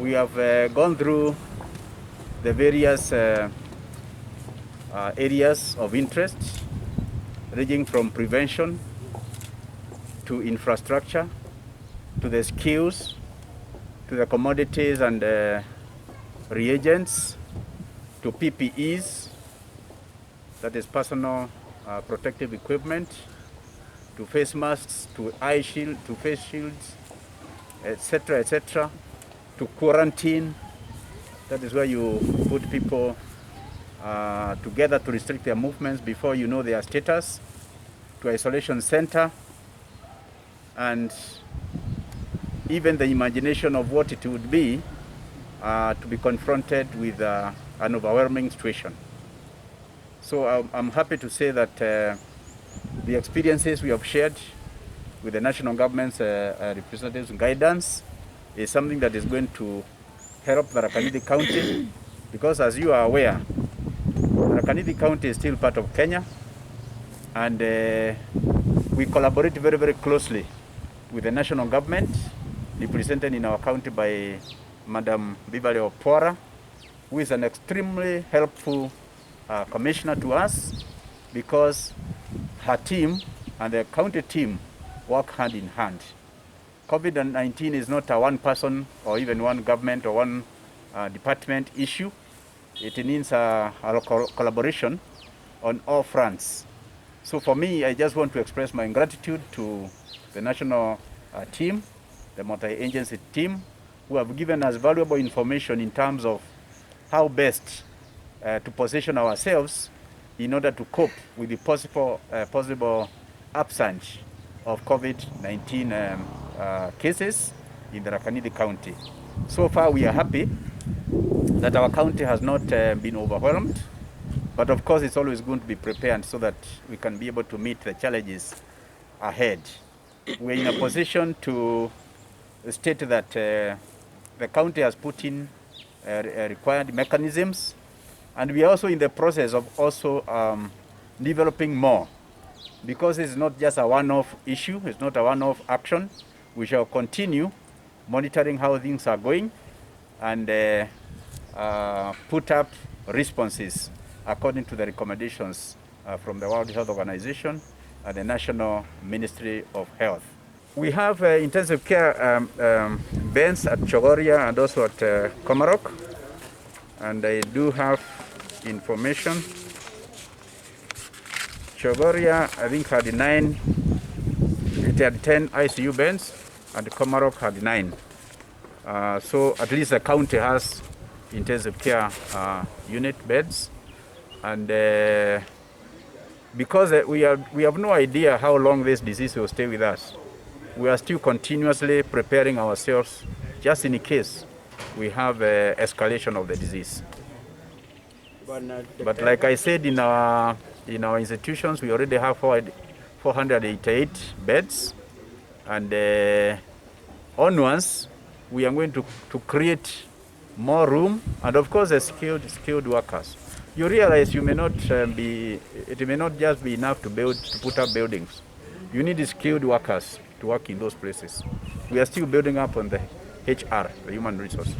We have gone through the various areas of interest, ranging from prevention to infrastructure, to the skills, to the commodities and reagents, to PPEs, that is personal protective equipment, to face masks, to eye shield, to face shields, etc., to quarantine. That is where you put people together to restrict their movements before you know their status, to isolation center, and even the imagination of what it would be to be confronted with an overwhelming situation. So I'm happy to say that the experiences we have shared with the national government's representatives and guidance is something that is going to help Tharaka Nithi County, because as you are aware, Tharaka Nithi County is still part of Kenya, and we collaborate very, very closely with the national government, represented in our county by Madam Bibale Opora, who is an extremely helpful commissioner to us, because her team and the county team work hand in hand. COVID-19 is not a one person or even one government or one department issue. It needs a collaboration on all fronts. So for me, I just want to express my gratitude to the national team, the multi-agency team, who have given us valuable information in terms of how best to position ourselves in order to cope with the possible upsurge of COVID-19 cases in the Tharaka Nithi County. So far, we are happy that our county has not been overwhelmed, but of course, it's always going to be prepared so that we can be able to meet the challenges ahead. We're in a position to state that the county has put in required mechanisms, and we are also in the process of also developing more, because it's not just a one-off issue, it's not a one-off action. We shall continue monitoring how things are going and put up responses according to the recommendations from the World Health Organization and the National Ministry of Health. We have intensive care beds at Chogoria and also at Komarok, and I do have information. Chogoria, I think, had 10 ICU beds, and Komarok had 9. So at least the county has intensive care unit beds, and because we have no idea how long this disease will stay with us, we are still continuously preparing ourselves just in case we have escalation of the disease. But like I said, in our institutions, we already have 488 beds, and onwards, we are going to create more room, and of course, the skilled workers. You realize it may not just be enough to put up buildings. You need skilled workers to work in those places. We are still building up on the HR, the human resource.